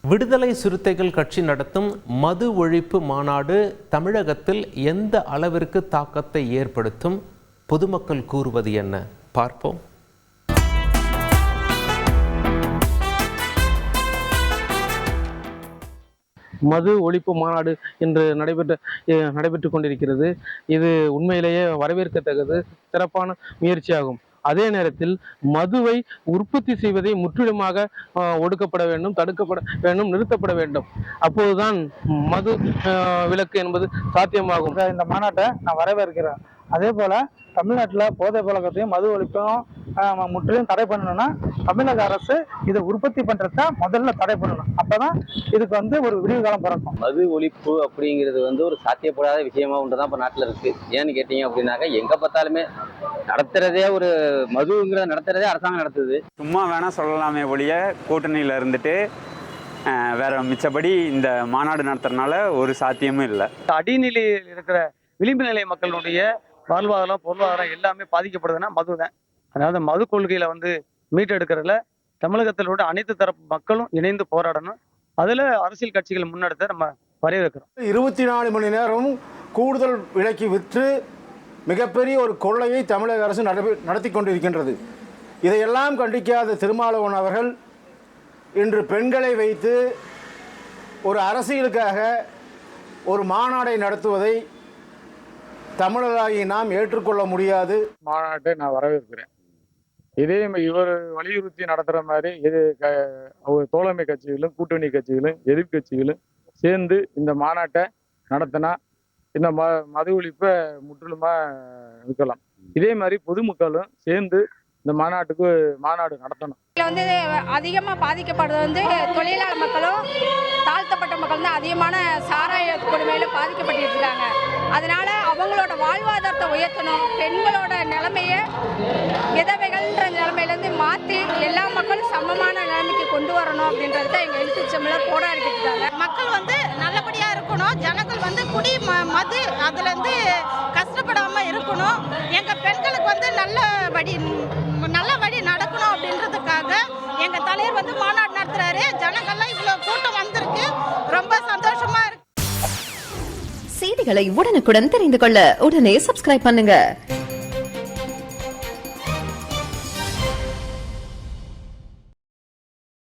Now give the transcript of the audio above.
விடுதலை சிறுத்தைகள் கட்சி நடத்தும் மது ஒழிப்பு மாநாடு தமிழகத்தில் எந்த அளவிற்கு தாக்கத்தை ஏற்படுத்தும்? பொதுமக்கள் கூறுவது என்ன? பார்ப்போம். மது ஒழிப்பு மாநாடு இன்று நடைபெற்று கொண்டிருக்கிறது. இது உண்மையிலேயே வரவேற்கத்தக்கது, சிறப்பான முயற்சியாகும். அதே நேரத்தில் மதுவை உற்பத்தி செய்வதை முற்றிலுமாக ஒடுக்கப்பட வேண்டும், தடுக்கப்பட வேண்டும், நிறுத்தப்பட வேண்டும். அப்போதுதான் மது விலக்கு என்பது சாத்தியமாகும். இந்த மாநாட்டை நான் வரவேற்கிறேன். அதே போல தமிழ்நாட்டில் போதை பழக்கத்தையும் மது ஒழிப்பையும் முற்றிலும் தடை பண்ணணும்னா தமிழக அரசு இதை உற்பத்தி பண்றத முதல்ல தடை பண்ணணும். அப்பதான் இதுக்கு ஒரு விடிவு காலம் பிறக்கும். மது ஒழிப்பு அப்படிங்கிறது ஒரு சாத்தியப்படாத விஷயமா ஒன்றுதான் இப்போ நாட்டில் இருக்கு. ஏன்னு கேட்டீங்க அப்படின்னாக்க எங்க பார்த்தாலுமே நடத்துறதே மதுங்கிறத நடத்துறதே அரசாங்கம் நடத்துது. சும்மா வேணா சொல்லலாமே ஒழிய கூட்டணியில இருந்துட்டு வேற மிச்சபடி இந்த மாநாடு நடத்துறதுனால ஒரு சாத்தியமும் இல்லை. அடிநிலையில் இருக்கிற விளிம்பு நிலை மக்களுடைய வாழ்வாதாரம், பொருளாதாரம் எல்லாமே பாதிக்கப்படுதுன்னா மது தான். அதாவது மது கொள்கையில மீட்டெடுக்கிறதுல தமிழகத்தில் உள்ள அனைத்து தரப்பு மக்களும் இணைந்து போராடணும். அதுல அரசியல் கட்சிகள் முன்னெடுத்த நம்ம வரவேற்கிறோம். 24 மணி நேரம் கூடுதல் விலைக்கு விற்று மிகப்பெரிய ஒரு கொள்ளையை தமிழக அரசு நடத்தி கொண்டிருக்கின்றது. இதையெல்லாம் கண்டிக்காத திருமாவளவன் அவர்கள் இன்று பெண்களை வைத்து ஒரு அரசியலுக்காக ஒரு மாநாடை நடத்துவதை தமிழராகி நாம் ஏற்றுக்கொள்ள முடியாது. மாநாட்டை நான் வரவேற்கிறேன். இதே இவர் வலியுறுத்தி நடத்துற மாதிரி தோழமை கட்சிகளும் கூட்டணி கட்சிகளும் எதிர்கட்சிகளும் சேர்ந்து இந்த மாநாட்டை நடத்தினா இந்த மது ஒழிப்பை முற்றிலுமா நிற்கலாம். இதே மாதிரி பொதுமக்களும் சேர்ந்து இந்த மாநாடு நடத்தணும். அதிகமாக பாதிக்கப்படுறது தொழிலாளர் மக்களும் தாழ்த்தப்பட்ட மக்கள் தான் அதிகமான சாராய கொடுமையில பாதிக்கப்பட்டு இருக்காங்க. அதனால அவங்களோட வாழ்வாதாரத்தை உயர்த்தணும், பெண்களோட நிலைமையை விதவைகள்ன்ற நிலைமையிலேருந்து மாற்றி எல்லா மக்களும் சமமான நிலைமைக்கு கொண்டு வரணும் அப்படின்றது தான் எங்கள் எழுத்து செம்மில் போராடிக்கிட்டு இருக்காங்க. மக்கள் நல்லபடியாக இருக்கணும், ஜனங்கள் குடி மது அதுலேருந்து கஷ்டப்படாமல் இருக்கணும். எங்கள் பெண்களுக்கு நல்ல வழி நடக்கணும் அப்படின்றதுக்காக எங்கள் தலைவர் மாநாடு நடத்துறாரு. ஜனங்கள்லாம் இவ்வளோ கூட்டம் வந்திருக்கு, ரொம்ப சந்தோஷமா இருக்கு. செய்திகளை உடனுக்குடன் தெரிந்து கொள்ள உடனே சப்ஸ்கிரைப் பண்ணுங்க.